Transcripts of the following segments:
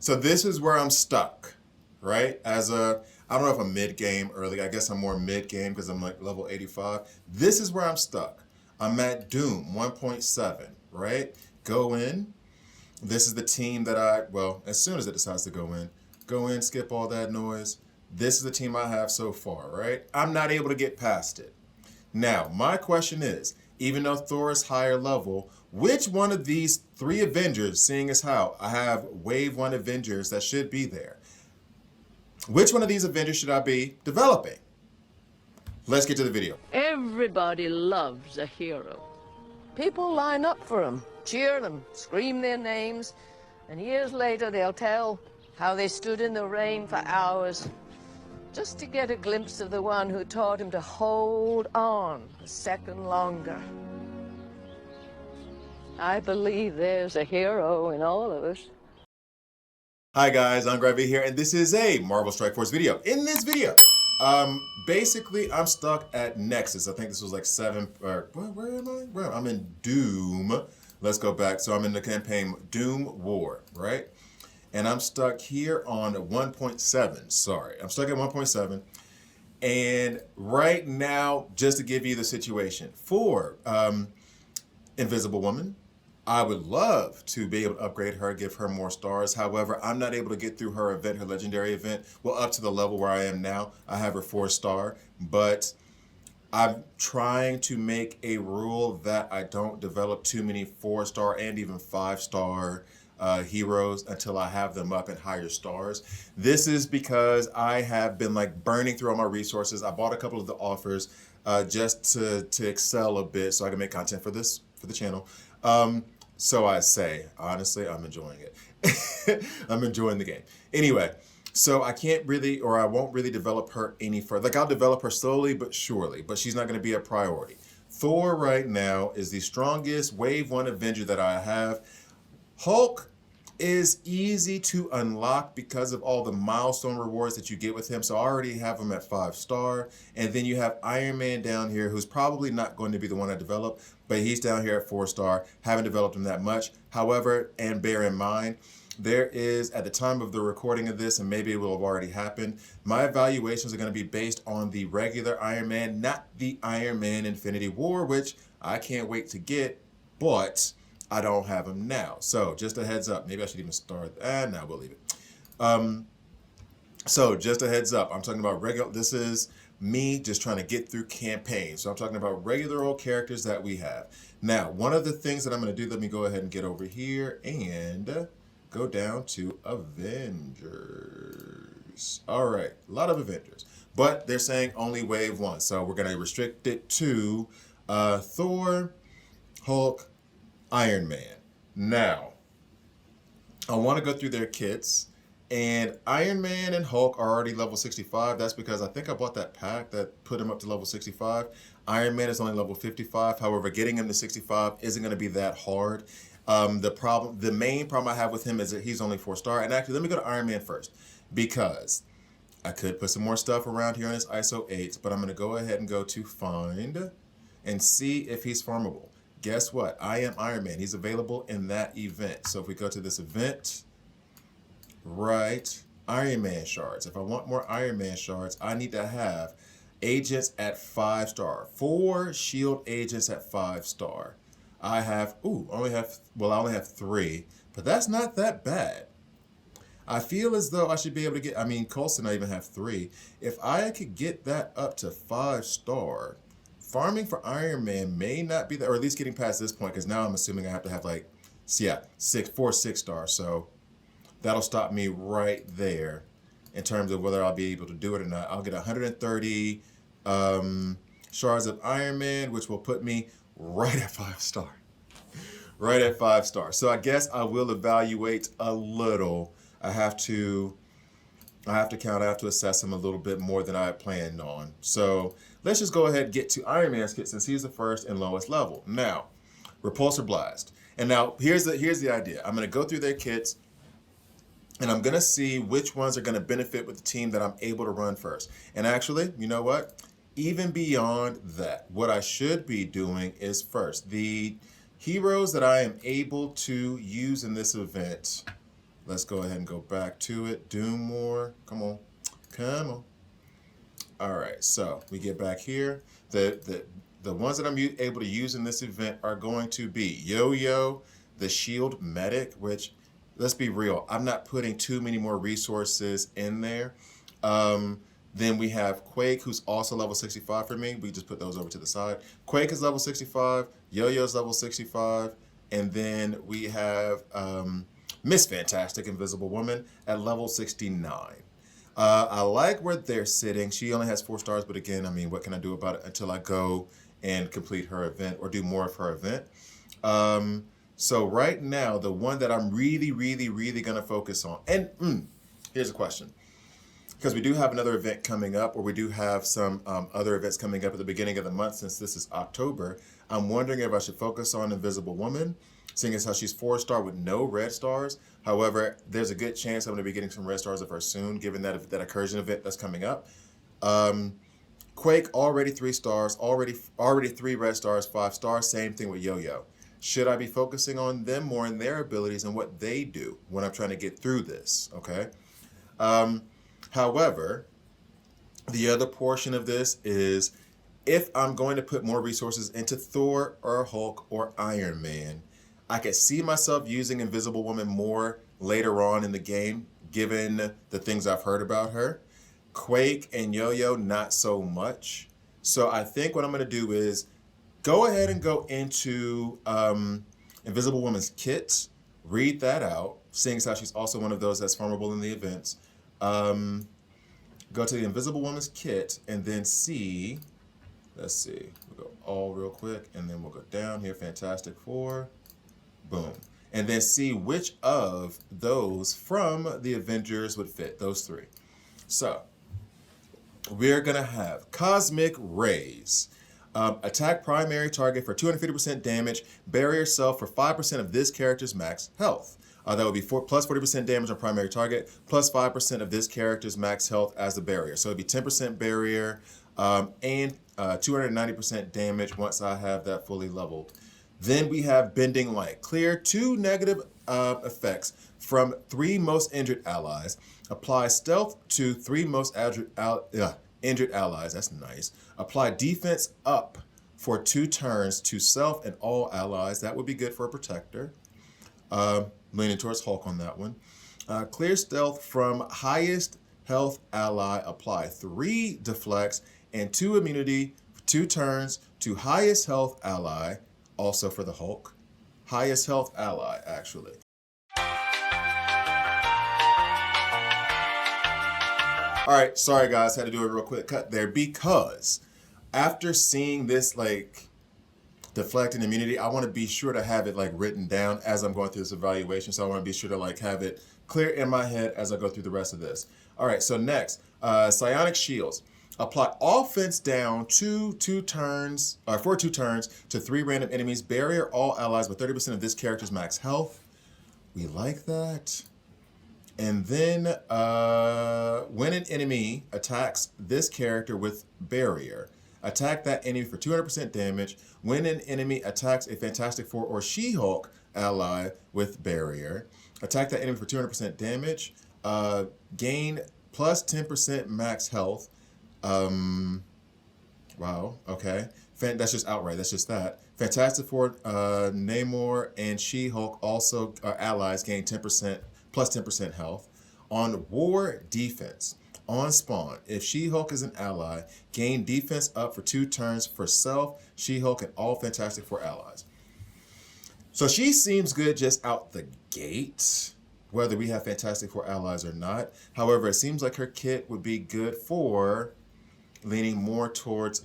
So this is where I'm stuck, right? I don't know if I'm mid-game early. I guess I'm more mid-game because I'm like level 85. This is where I'm stuck. I'm at Doom 1.7, right? Go in. This is the team that well, as soon as it decides to go in, skip all that noise. This is the team I have so far, right? I'm not able to get past it. Now, my question is, even though Thor is higher level, which one of these three Avengers, seeing as how I have Wave 1 Avengers that should be there, which one of these Avengers should I be developing? Let's get to the video. Everybody loves a hero. People line up for them, cheer them, scream their names, and years later they'll tell how they stood in the rain for hours just to get a glimpse of the one who taught him to hold on a second longer. I believe there's a hero in all of us. Hi guys, I'm Gravy here, and this is a Marvel Strike Force video. In this video, basically I'm stuck at Nexus. I think this was like 7, or where am I? I'm in Doom. Let's go back. So I'm in the campaign Doom War, right? And I'm stuck here on 1.7. Sorry, I'm stuck at 1.7. And right now, just to give you the situation, for Invisible Woman, I would love to be able to upgrade her, give her more stars. However, I'm not able to get through her event, her legendary event. Well, up to the level where I am now, I have her 4-star, but I'm trying to make a rule that I don't develop too many 4-star and even 5-star heroes until I have them up in higher stars. This is because I have been like burning through all my resources. I bought a couple of the offers just to excel a bit so I can make content for the channel. So I say, honestly, I'm enjoying it. I'm enjoying the game. Anyway, so I can't really, or I won't really develop her any further. Like, I'll develop her slowly but surely, but she's not going to be a priority. Thor right now is the strongest Wave 1 Avenger that I have. Hulk is easy to unlock because of all the milestone rewards that you get with him. So I already have him at 5-star. And then you have Iron Man down here, who's probably not going to be the one I develop, but he's down here at 4-star. Haven't developed him that much. However, and bear in mind, there is, at the time of the recording of this, and maybe it will have already happened, my evaluations are going to be based on the regular Iron Man, not the Iron Man Infinity War, which I can't wait to get, but I don't have him now. So just a heads up. Maybe I should even start. No, we'll leave it. So just a heads up. I'm talking about regular. This is me just trying to get through campaigns. So I'm talking about regular old characters that we have. Now, one of the things that I'm going to do, let me go ahead and get over here and go down to Avengers. All right, a lot of Avengers. But they're saying only Wave 1. So we're going to restrict it to Thor, Hulk, Iron Man. Now, I want to go through their kits, and Iron Man and Hulk are already level 65. That's because I think I bought that pack that put him up to level 65. Iron Man is only level 55. However, getting him to 65 isn't going to be that hard. The main problem I have with him is that he's only 4-star. And actually, let me go to Iron Man first, because I could put some more stuff around here on his ISO 8s, but I'm going to go ahead and go to find and see if he's farmable. Guess what? I am Iron Man. He's available in that event. So if we go to this event, right, Iron Man shards. If I want more Iron Man shards, I need to have agents at 5-star. 4 shield agents at 5-star. I only have 3, but that's not that bad. I feel as though I should be able to get, Coulson, I even have 3. If I could get that up to 5-star, farming for Iron Man may not be or at least getting past this point, because now I'm assuming I have to have 4 6-stars. So that'll stop me right there in terms of whether I'll be able to do it or not. I'll get 130 shards of Iron Man, which will put me right at 5-star. Right at 5-star. So I guess I will evaluate a little. I have to assess him a little bit more than I had planned on. So let's just go ahead and get to Iron Man's kit, since he's the first and lowest level. Now, Repulsor Blast. And now here's the idea. I'm going to go through their kits, and I'm going to see which ones are going to benefit with the team that I'm able to run first. And actually, you know what? Even beyond that, what I should be doing is first, the heroes that I am able to use in this event, Let's go ahead and go back to it. Do more. Come on. Come on. All right, so we get back here. The ones that I'm able to use in this event are going to be Yo-Yo, the Shield Medic, which, let's be real, I'm not putting too many more resources in there. Then we have Quake, who's also level 65 for me. We just put those over to the side. Quake is level 65. Yo-Yo's level 65. And then we have Miss Fantastic Invisible Woman at level 69. I like where they're sitting. She only has 4 stars, but again, I mean, what can I do about it until I go and complete her event or do more of her event? So right now, the one that I'm really going to focus on, and here's a question. Because we do have another event coming up, or we do have some other events coming up at the beginning of the month since this is October. I'm wondering if I should focus on Invisible Woman, seeing as how she's 4-star with no red stars. However, there's a good chance I'm going to be getting some red stars of her soon, given that Incursion event that's coming up. Quake, already 3 stars, already 3 red stars, 5 stars, same thing with Yo-Yo. Should I be focusing on them more in their abilities and what they do when I'm trying to get through this, okay? However, the other portion of this is if I'm going to put more resources into Thor or Hulk or Iron Man, I could see myself using Invisible Woman more later on in the game, given the things I've heard about her. Quake and Yo-Yo, not so much. So I think what I'm going to do is go ahead and go into Invisible Woman's kit, read that out, seeing as how she's also one of those that's farmable in the events. Go to the Invisible Woman's kit and then see, let's see, we'll go all real quick and then we'll go down here, Fantastic Four, boom. And then see which of those from the Avengers would fit, those 3. So, we're gonna have Cosmic Rays. Attack primary target for 250% damage, barrier self for 5% of this character's max health. That would be plus 40% damage on primary target, plus 5% of this character's max health as the barrier. So it'd be 10% barrier and 290% damage once I have that fully leveled. Then we have Bending Light. Clear 2 negative effects from 3 most injured allies. Apply stealth to 3 most injured allies. That's nice. Apply defense up for 2 turns to self and all allies. That would be good for a protector. Leaning towards Hulk on that one. Clear stealth from highest health ally. Apply 3 deflects and 2 immunity for 2 turns to highest health ally. Also for the Hulk. Highest health ally, actually. All right, sorry guys, had to do a real quick cut there because after seeing this like deflect and immunity, I want to be sure to have it like written down as I'm going through this evaluation. So I want to be sure to like have it clear in my head as I go through the rest of this. All right, so next, psionic shields. Apply offense down for 2 turns to 3 random enemies. Barrier all allies with 30% of this character's max health. We like that. And then when an enemy attacks this character with barrier, attack that enemy for 200% damage. When an enemy attacks a Fantastic Four or She-Hulk ally with barrier, attack that enemy for 200% damage. Gain plus 10% max health. Wow, okay. That's just outright, that's just that. Fantastic Four, Namor, and She-Hulk also allies gain 10%, plus 10% health. On war defense, on spawn, if She-Hulk is an ally, gain defense up for 2 turns for self, She-Hulk, and all Fantastic Four allies. So she seems good just out the gate, whether we have Fantastic Four allies or not. However, it seems like her kit would be good for leaning more towards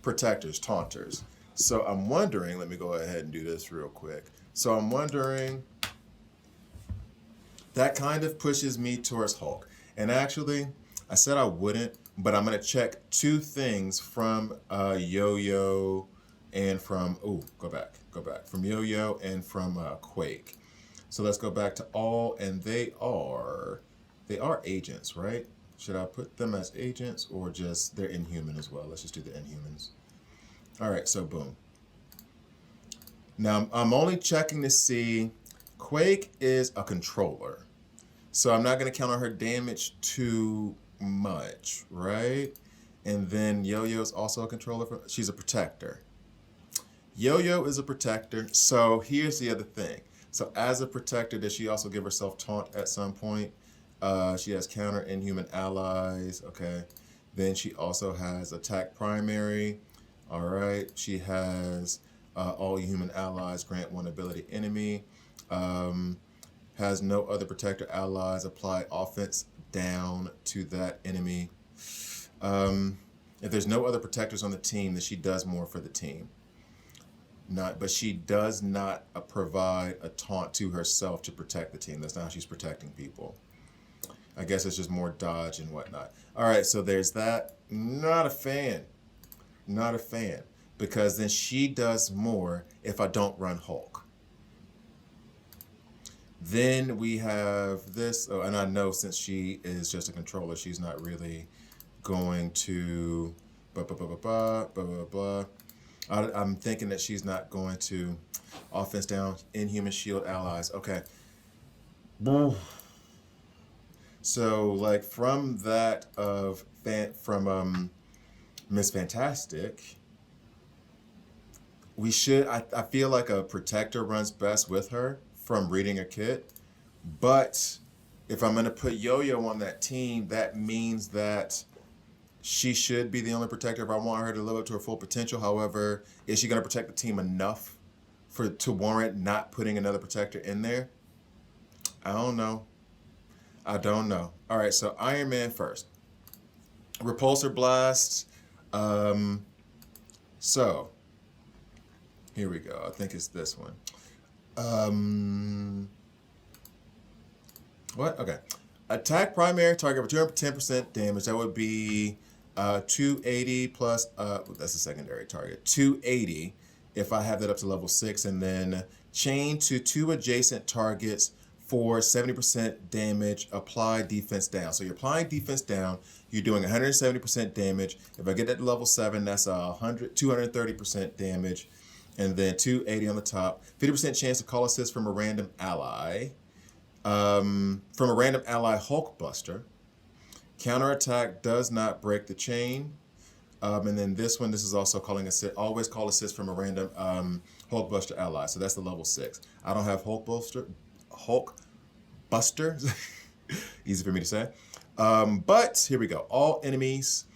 protectors, taunters. So I'm wondering, let me go ahead and do this real quick. So I'm wondering, that kind of pushes me towards Hulk. And actually, I said I wouldn't, but I'm gonna check 2 things from Yo-Yo and from, go back, from Yo-Yo and from Quake. So let's go back to all, and they are agents, right? Should I put them as agents or just they're inhuman as well? Let's just do the inhumans. All right, so boom. Now I'm only checking to see Quake is a controller. So I'm not going to count on her damage too much, right? And then Yo-Yo is also a controller. She's a protector. Yo-Yo is a protector. So here's the other thing. So as a protector, does she also give herself taunt at some point? She has counter inhuman allies. Okay. Then she also has attack primary. All right. She has all human allies grant one ability enemy. Has no other protector allies. Apply offense down to that enemy. If there's no other protectors on the team, then she does more for the team. But she does not provide a taunt to herself to protect the team. That's not how she's protecting people. I guess it's just more dodge and whatnot. All right, so there's that. Not a fan. Not a fan. Because then she does more if I don't run Hulk. Then we have this. Oh, and I know since she is just a controller, she's not really going to blah, blah, blah, blah, blah, blah, blah. I'm thinking that she's not going to offense down inhuman shield allies. Okay. So like from that of from Miss Fantastic, we should I feel like a protector runs best with her from reading a kit. But if I'm gonna put Yo-Yo on that team, that means that she should be the only protector if I want her to live up to her full potential. However, is she going to protect the team enough to warrant not putting another protector in there? I don't know. I don't know. All right, so Iron Man first. Repulsor Blast. So, here we go. I think it's this one. What? Okay. Attack primary target for 210% damage. That would be 280 plus, that's a secondary target, 280 if I have that up to level 6, and then chain to 2 adjacent targets for 70% damage, apply defense down. So you're applying defense down, you're doing 170% damage. If I get that to level 7, that's 230% damage, and then 280 on the top. 50% chance to call assist from a random ally. From a random ally Hulkbuster. Counterattack does not break the chain. And then this one, this is also calling assist, always call assist from a random Hulkbuster ally. So that's the level 6. I don't have Hulkbuster. Easy for me to say. But here we go. All enemies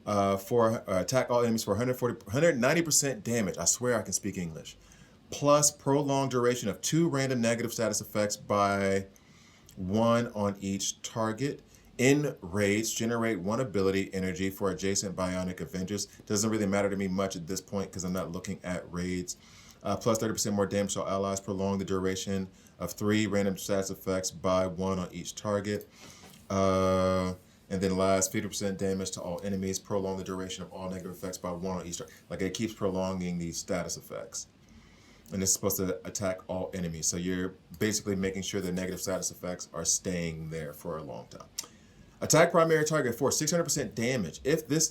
attack all enemies for 190% damage. I swear I can speak English. Plus prolonged duration of 2 random negative status effects by 1 on each target. In raids, generate 1 ability energy for adjacent bionic Avengers. Doesn't really matter to me much at this point because I'm not looking at raids. Plus 30% more damage to all allies. Prolong the duration of 3 random status effects by 1 on each target. And then last, 50% damage to all enemies. Prolong the duration of all negative effects by 1 on each target. Like it keeps prolonging these status effects. And it's supposed to attack all enemies. So you're basically making sure the negative status effects are staying there for a long time. Attack primary target for 600% damage. If this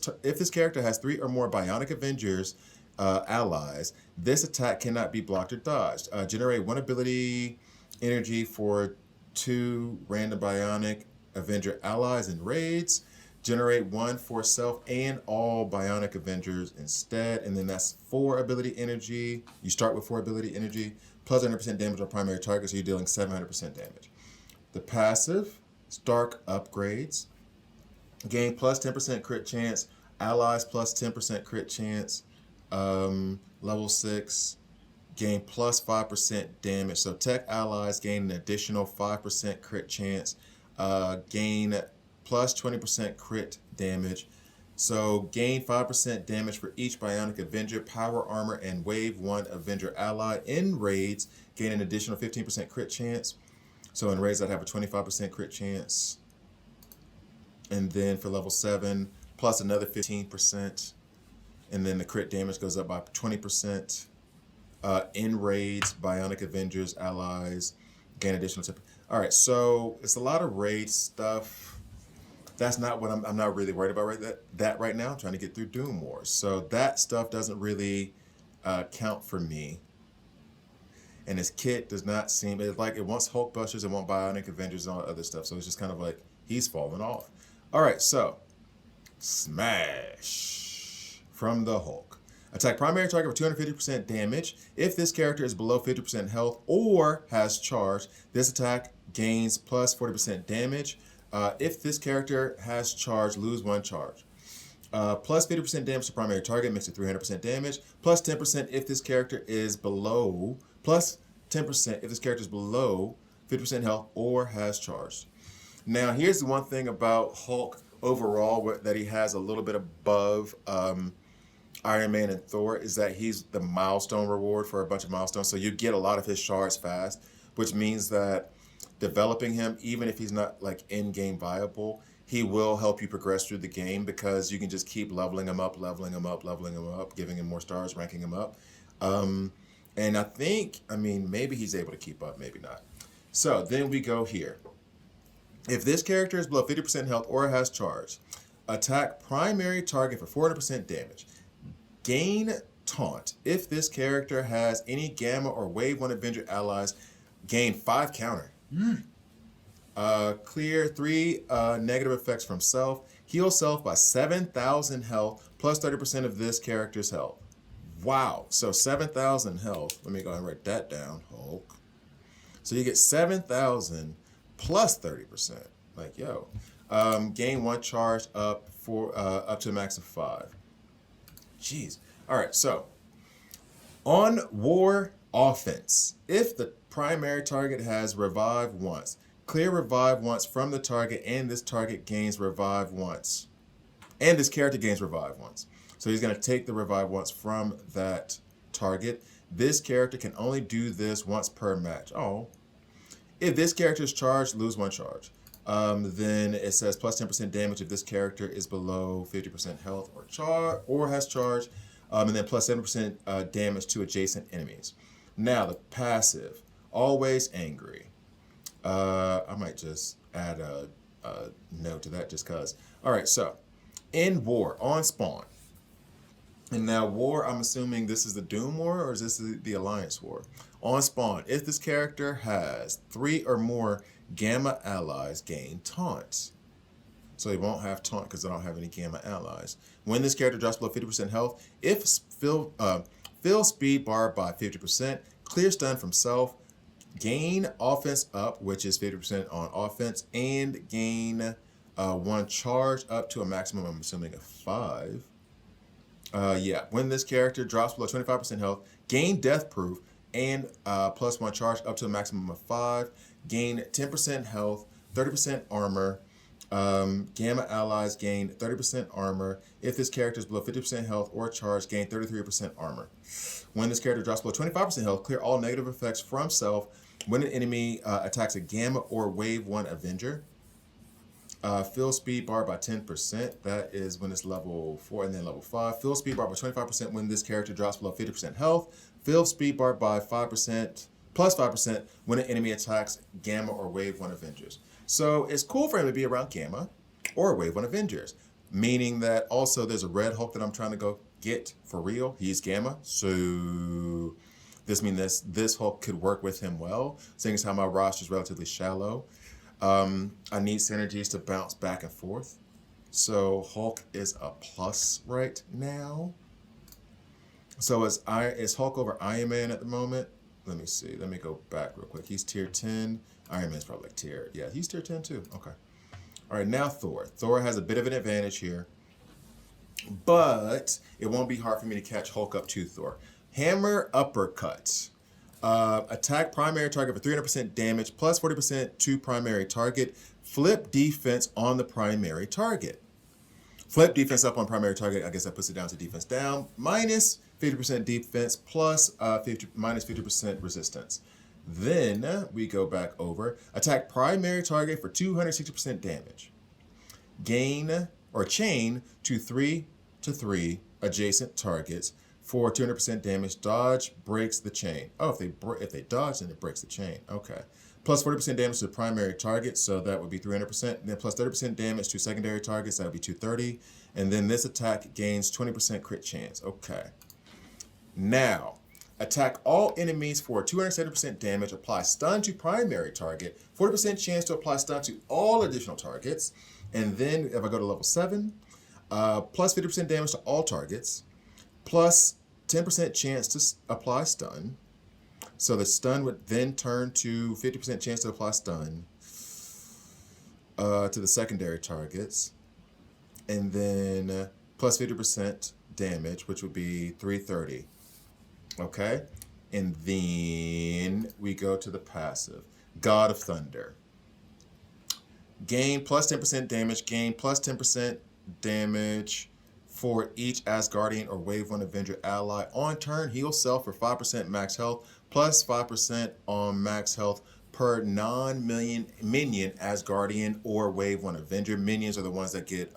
character has 3 or more Bionic Avengers allies, this attack cannot be blocked or dodged. Generate 1 ability energy for 2 random Bionic Avenger allies in raids. Generate 1 for self and all Bionic Avengers instead. And then that's 4 ability energy. You start with 4 ability energy, plus 100% damage on primary target, so you're dealing 700% damage. The passive, Stark upgrades. Gain plus 10% crit chance. Allies plus 10% crit chance. Level 6. Gain plus 5% damage. So tech allies gain an additional 5% crit chance. Gain plus 20% crit damage. So gain 5% damage for each Bionic Avenger, Power Armor, and Wave 1 Avenger ally. In raids, gain an additional 15% crit chance. So in raids, I'd have a 25% crit chance. And then for level 7, plus another 15%. And then the crit damage goes up by 20%. In raids, Bionic Avengers, allies, gain additional 10%. All right, so it's a lot of raid stuff. That's not what I'm not really worried about right now. I'm trying to get through Doom Wars. So that stuff doesn't really count for me. and his kit does not seem, it's like it wants Hulkbusters, it wants Bionic Avengers and all that other stuff. So it's just kind of like he's falling off. All right, so smash from the Hulk. Attack primary target for 250% damage. If this character is below 50% health or has charge, this attack gains plus 40% damage. If this character has charge, lose 1 charge. Plus 50% damage to primary target makes it 300% damage. Plus 10% if this character is below. Plus 10% if this character is below 50% health or has charge. Now, here's the one thing about Hulk overall that he has a little bit above Iron Man and Thor is that he's the milestone reward for a bunch of milestones. So you get a lot of his shards fast, which means that developing him, even if he's not like in-game viable, he will help you progress through the game because you can just keep leveling him up, giving him more stars, ranking him up. And I think, maybe he's able to keep up, maybe not. So then we go here. If this character is below 50% health or has charge, attack primary target for 400% damage. Gain taunt. If this character has any Gamma or Wave 1 Avenger allies, gain 5 counter. Clear 3 negative effects from self. Heal self by 7,000 health plus 30% of this character's health. Wow. So 7,000 health. Let me go ahead and write that down. Hulk. So you get 7,000 plus 30%. Like, yo. Gain 1 charge up to a max of 5. Jeez. All right. So on war offense, if the primary target has revive once, clear revive once from the target, and this target gains revive once. And this character gains revive once. So he's going to take the revive once from that target. This character can only do this once per match. Oh. If this character is charged, lose 1 charge. Then it says plus 10% damage if this character is below 50% health or has charge. And then plus 7% damage to adjacent enemies. Now, the passive, always angry. I might just add a note to that just because. All right, so in war, on spawn. And now war, I'm assuming this is the Doom War or is this the Alliance War? On spawn, if this character has 3 or more Gamma allies, gain taunts. So he won't have taunt because I don't have any Gamma allies. When this character drops below 50% health, if fill speed bar by 50%, clear stun from self, gain offense up, which is 50% on offense, and gain 1 charge up to a maximum, I'm assuming, of 5. When this character drops below 25% health, gain death proof and plus 1 charge up to a maximum of 5. Gain 10% health, 30% armor. Gamma allies gain 30% armor. If this character is below 50% health or charge, gain 33% armor. When this character drops below 25% health, clear all negative effects from self. When an enemy attacks a Gamma or Wave 1 Avenger, fill speed bar by 10%. That is when it's level 4 and then level 5. Fill speed bar by 25% when this character drops below 50% health. Fill speed bar by 5%, plus 5% when an enemy attacks Gamma or Wave 1 Avengers. So it's cool for him to be around Gamma or Wave 1 Avengers, meaning that also there's a red Hulk that I'm trying to go get for real. He's Gamma, so this means this Hulk could work with him well, seeing as how my roster is relatively shallow. I need synergies to bounce back and forth. So Hulk is a plus right now. So is Hulk over Iron Man at the moment? Let me see. Let me go back real quick. He's tier 10. Iron Man's probably like tier. Yeah, he's tier 10 too. Okay. All right, now Thor. Thor has a bit of an advantage here. But it won't be hard for me to catch Hulk up to Thor. Hammer uppercut. Attack primary target for 300% damage, plus 40% to primary target. Flip defense on the primary target. Flip defense up on primary target, I guess that puts it down to defense down. Minus 50% defense, plus minus 50% resistance. Then we go back over. Attack primary target for 260% damage. Gain or chain to 3 adjacent targets for 200% damage. Dodge breaks the chain. Oh, if they dodge, then it breaks the chain. Okay. Plus 40% damage to the primary target, so that would be 300%. And then plus 30% damage to secondary targets, that would be 230. And then this attack gains 20% crit chance. Okay. Now, Attack all enemies for 270% damage. Apply stun to primary target. 40% chance to apply stun to all additional targets. And then if I go to level 7, plus 50% damage to all targets. Plus 10% chance to apply stun. So the stun would then turn to 50% chance to apply stun to the secondary targets. And then plus 50% damage, which would be 330. Okay? And then we go to the passive. God of Thunder. Gain plus 10% damage. Gain plus 10% damage for each Asgardian or Wave 1 Avenger ally. On turn, heal self for 5% max health, plus 5% on max health per non-minion Asgardian or Wave 1 Avenger. Minions are the ones that get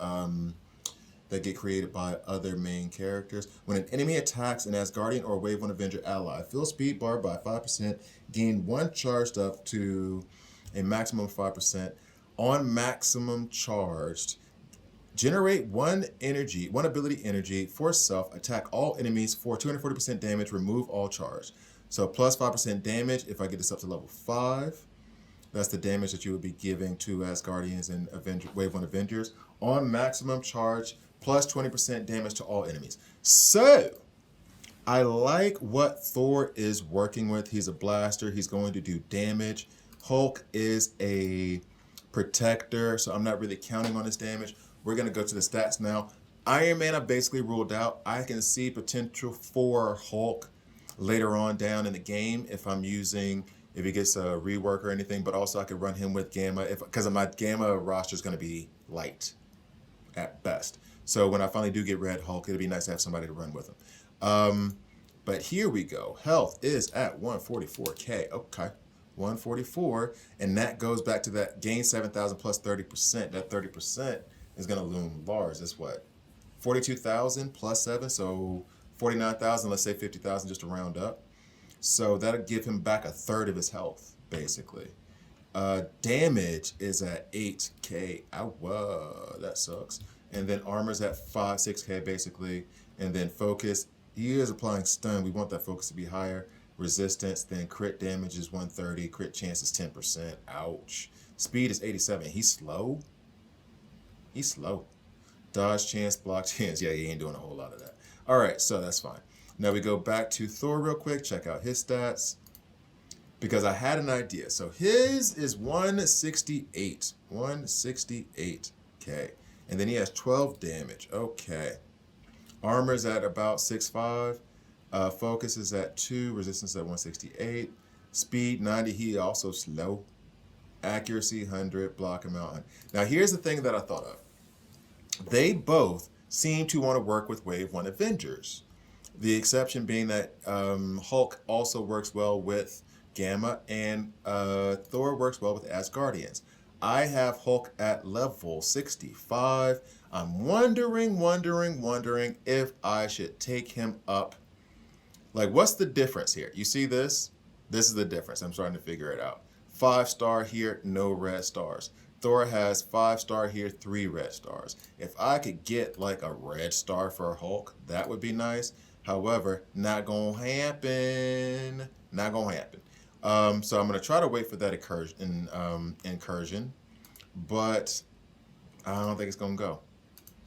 created by other main characters. When an enemy attacks an Asgardian or Wave 1 Avenger ally, fill speed bar by 5%, gain 1 charged up to a maximum of 5%. On maximum charged, generate one ability energy for self, attack all enemies for 240% damage, remove all charge. So plus 5% damage if I get this up to level 5. That's the damage that you would be giving to Asgardians and Wave 1 Avengers. On maximum charge, plus 20% damage to all enemies. So, I like what Thor is working with. He's a blaster. He's going to do damage. Hulk is a protector, so I'm not really counting on his damage. We're going to go to the stats now. Iron Man I basically ruled out. I can see potential for Hulk later on down in the game if he gets a rework or anything, but also I could run him with Gamma because my Gamma roster is going to be light at best. So when I finally do get Red Hulk, it'll be nice to have somebody to run with him. But here we go. Health is at 144k. Okay. 144, and that goes back to that gain 7,000 plus 30%. That 30% is going to loom large. That's what? 42,000 plus 7, so 49,000, let's say 50,000 just to round up. So that'll give him back a third of his health, basically. Damage is at 8k. Ow, that sucks. And then armor's at 6k, basically. And then focus, he is applying stun. We want that focus to be higher. Resistance, then crit damage is 130, crit chance is 10%. Ouch. Speed is 87. He's slow. He's slow. Dodge chance, block chance. Yeah, he ain't doing a whole lot of that. All right, so that's fine. Now we go back to Thor real quick, check out his stats, because I had an idea. So his is 168. 168k. And then he has 12 damage. Okay. Armor's at about 6'5". Focus is at 2, resistance at 168, speed 90, he also slow, accuracy 100, block amount 100. Now here's the thing that I thought of. They both seem to want to work with Wave 1 Avengers. The exception being that Hulk also works well with Gamma and Thor works well with Asgardians. I have Hulk at level 65. I'm wondering if I should take him up. Like, what's the difference here? You see this? This is the difference. I'm starting to figure it out. 5-star here, no red stars. Thor has 5-star here, 3 red stars. If I could get like a red star for Hulk, that would be nice. However, not gonna happen. Not gonna happen. So I'm gonna try to wait for that incursion, but I don't think it's gonna go.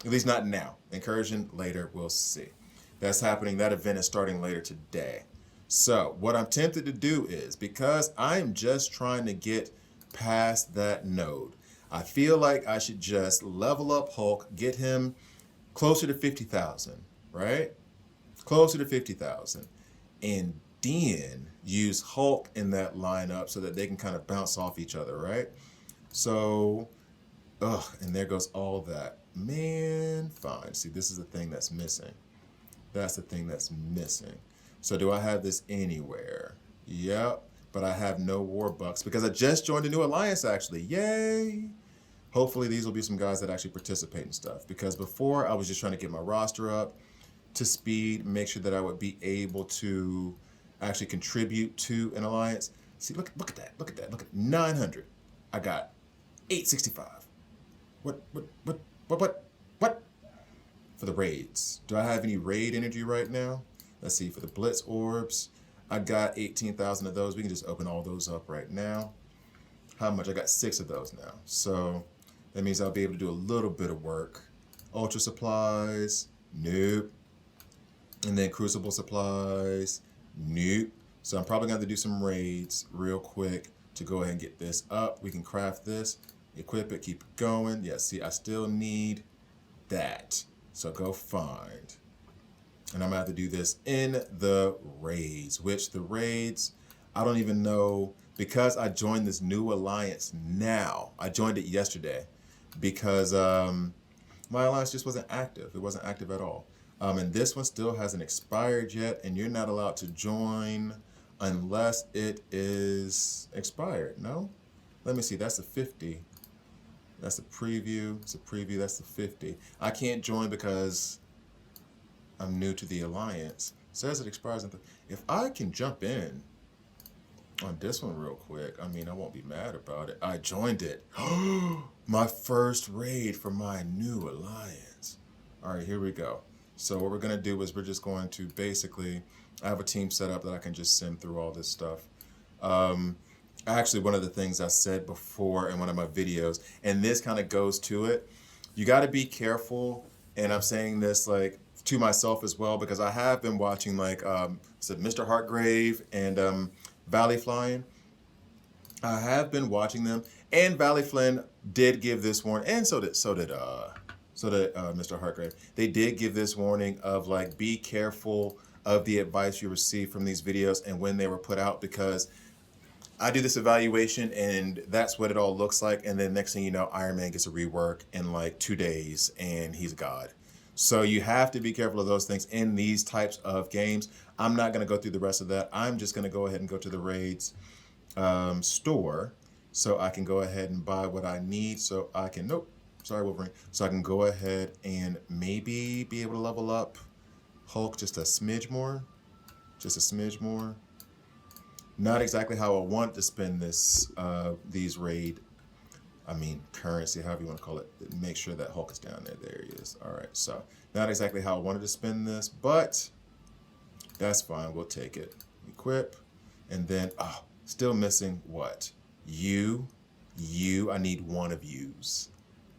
At least not now. Incursion later, we'll see. That's happening. That event is starting later today. So what I'm tempted to do is, because I'm just trying to get past that node, I feel like I should just level up Hulk, get him closer to 50,000, right? Closer to 50,000. And then use Hulk in that lineup so that they can kind of bounce off each other, right? So, and there goes all that. Man, fine. See, this is the thing that's missing. That's the thing that's missing. So do I have this anywhere? Yep, but I have no Warbucks because I just joined a new alliance actually. Yay! Hopefully these will be some guys that actually participate in stuff, because before I was just trying to get my roster up to speed, make sure that I would be able to actually contribute to an alliance. See, look at that. Look at 900. I got 865. What? For the raids. Do I have any raid energy right now? Let's see, for the Blitz Orbs, I got 18,000 of those. We can just open all those up right now. How much? I got 6 of those now. So that means I'll be able to do a little bit of work. Ultra supplies, nope. And then crucible supplies, nope. So I'm probably gonna have to do some raids real quick to go ahead and get this up. We can craft this, equip it, keep it going. Yeah, see, I still need that. So go find. And I'm gonna have to do this in the raids, which the raids, I don't even know, because I joined this new alliance now. I joined it yesterday because my alliance just wasn't active. It wasn't active at all. And this one still hasn't expired yet, and you're not allowed to join unless it is expired, no? Let me see, that's the 50. That's a preview, it's a preview, that's the 50. I can't join because I'm new to the alliance. It says it expires. If I can jump in on this one real quick, I mean, I won't be mad about it. I joined it. My first raid for my new alliance. All right, here we go. So what we're gonna do is we're just going to basically, I have a team set up that I can just sim through all this stuff. Actually, one of the things I said before in one of my videos, and this kind of goes to it, you gotta be careful, and I'm saying this like to myself as well, because I have been watching like Mr. Heartgrave and Valley Flying. I have been watching them, and Valley Flynn did give this warning, and so did Mr. Heartgrave. They did give this warning of like, be careful of the advice you receive from these videos and when they were put out, because I do this evaluation and that's what it all looks like. And then next thing you know, Iron Man gets a rework in like 2 days and he's God. So you have to be careful of those things in these types of games. I'm not going to go through the rest of that. I'm just going to go ahead and go to the raids store so I can go ahead and buy what I need so I can, nope, sorry, Wolverine. So I can go ahead and maybe be able to level up Hulk just a smidge more. Just a smidge more. Not exactly how I want to spend this, these currency, however you want to call it. Make sure that Hulk is down there. There he is. All right, so not exactly how I wanted to spend this, but that's fine. We'll take it. Equip, and then, still missing what? You. I need one of yous.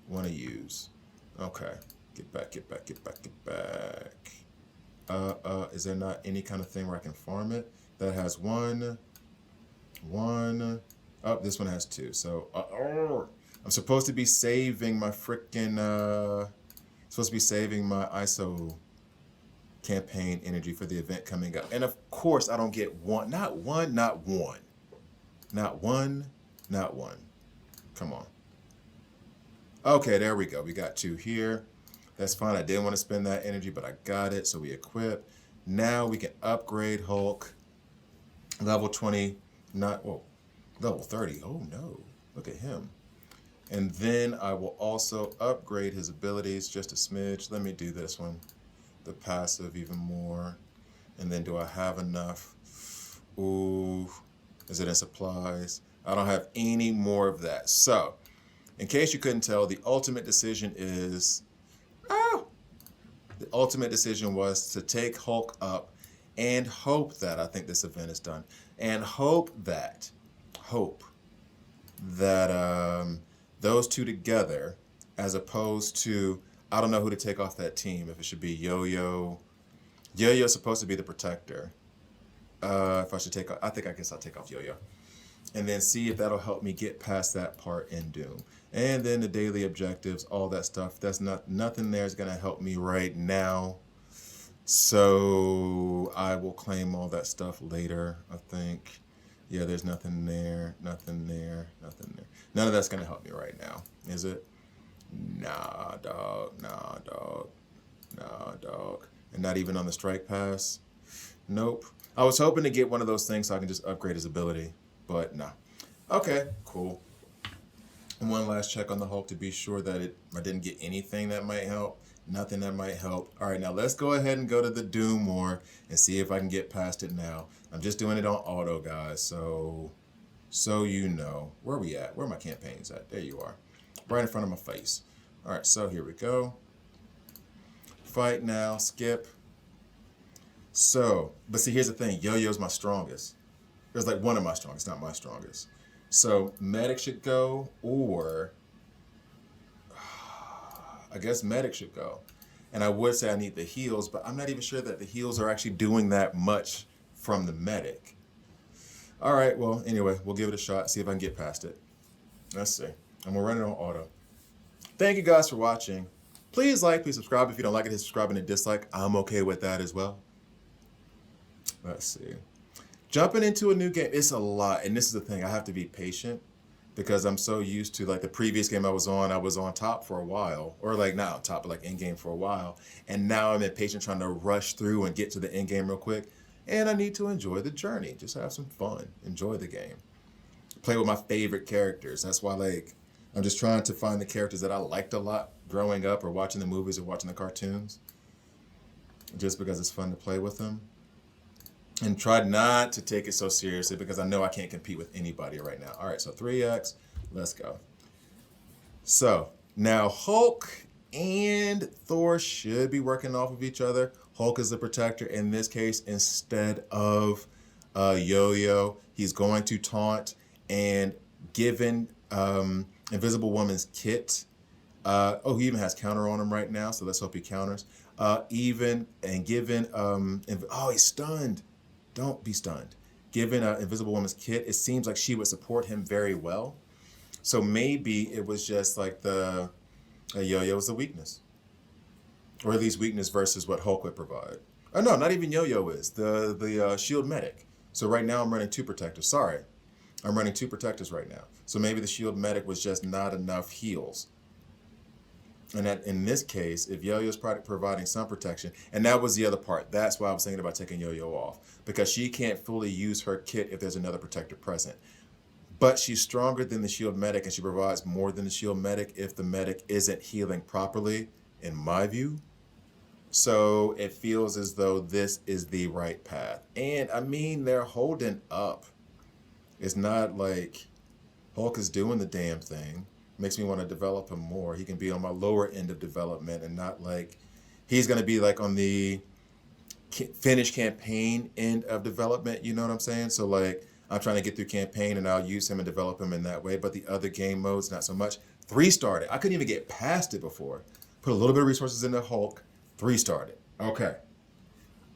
One of yous. Okay. Get back. Is there not any kind of thing where I can farm it? That has one. Oh, this one has 2. So, I'm supposed to be saving my frickin', supposed to be saving my ISO campaign energy for the event coming up. And of course, I don't get one. Not one. Come on. Okay, there we go. We got 2 here. That's fine. I didn't want to spend that energy, but I got it. So we equip. Now we can upgrade Hulk. Level 20. Level 30. Oh no. Look at him. And then I will also upgrade his abilities just a smidge. Let me do this one. The passive even more. And then do I have enough? Ooh. Is it in supplies? I don't have any more of that. So, in case you couldn't tell, the ultimate decision is... The ultimate decision was to take Hulk up and hope that, I think this event is done, and hope that those two together, as opposed to, I don't know who to take off that team, if it should be Yo-Yo. Yo-Yo's supposed to be the protector. If I should take off, I guess I'll take off Yo-Yo. And then see if that'll help me get past that part in Doom. And then the daily objectives, all that stuff. That's nothing there is gonna help me right now. So I will claim all that stuff later, I think. Yeah, there's nothing there, nothing there. None of that's gonna help me right now, is it? Nah, dog. And not even on the strike pass? Nope. I was hoping to get one of those things so I can just upgrade his ability, but nah. Okay, cool. And one last check on the Hulk to be sure that I didn't get anything that might help. Nothing that might help. All right, now let's go ahead and go to the Doom War and see if I can get past it now. I'm just doing it on auto, guys, so you know. Where are we at? Where are my campaigns at? There you are. Right in front of my face. All right, so here we go. Fight now, skip. So, but see, here's the thing. Yo-Yo's my strongest. It's like one of my strongest, not my strongest. So medic should go, or I guess medic should go. And I would say I need the heals, but I'm not even sure that the heals are actually doing that much from the medic. All right, well, anyway, we'll give it a shot, see if I can get past it. Let's see. I'm gonna run it on auto. Thank you guys for watching. Please like, please subscribe. If you don't like it, hit subscribe and a dislike. I'm okay with that as well. Let's see. Jumping into a new game, it's a lot. And this is the thing, I have to be patient because I'm so used to, like, the previous game I was on top for a while. Or like not on top, but like in game for a while. And now I'm impatient trying to rush through and get to the end game real quick. And I need to enjoy the journey. Just have some fun. Enjoy the game. Play with my favorite characters. That's why, like, I'm just trying to find the characters that I liked a lot growing up or watching the movies or watching the cartoons. Just because it's fun to play with them. And try not to take it so seriously because I know I can't compete with anybody right now. All right, so 3x, let's go. So now Hulk and Thor should be working off of each other. Hulk is the protector in this case instead of Yo-Yo. He's going to taunt and given Invisible Woman's kit. Oh, he even has counter on him right now, so let's hope he counters. Oh, he's stunned. Don't be stunned. Given Invisible Woman's kit, it seems like she would support him very well. So maybe it was just like the Yo-Yo was the weakness. Or at least weakness versus what Hulk would provide. Oh no, not even Yo-Yo is. The shield medic. So right now I'm running 2 protectors. Sorry. I'm running 2 protectors right now. So maybe the shield medic was just not enough heals. And that in this case, if Yo-Yo's providing some protection, and that was the other part. That's why I was thinking about taking Yo-Yo off. Because she can't fully use her kit if there's another protector present. But she's stronger than the shield medic, and she provides more than the shield medic if the medic isn't healing properly, in my view. So it feels as though this is the right path. And I mean, they're holding up. It's not like Hulk is doing the damn thing. Makes me want to develop him more. He can be on my lower end of development and not like, he's going to be like on the finished campaign end of development. You know what I'm saying? So like, I'm trying to get through campaign and I'll use him and develop him in that way. But the other game modes, not so much. 3-starred it. I couldn't even get past it before. Put a little bit of resources into Hulk. 3-starred it. Okay.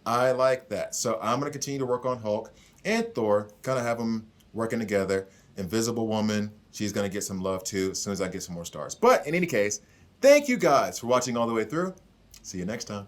I like that. So I'm going to continue to work on Hulk and Thor. Kind of have them working together. Invisible Woman, she's going to get some love too as soon as I get some more stars. But in any case, thank you guys for watching all the way through. See you next time.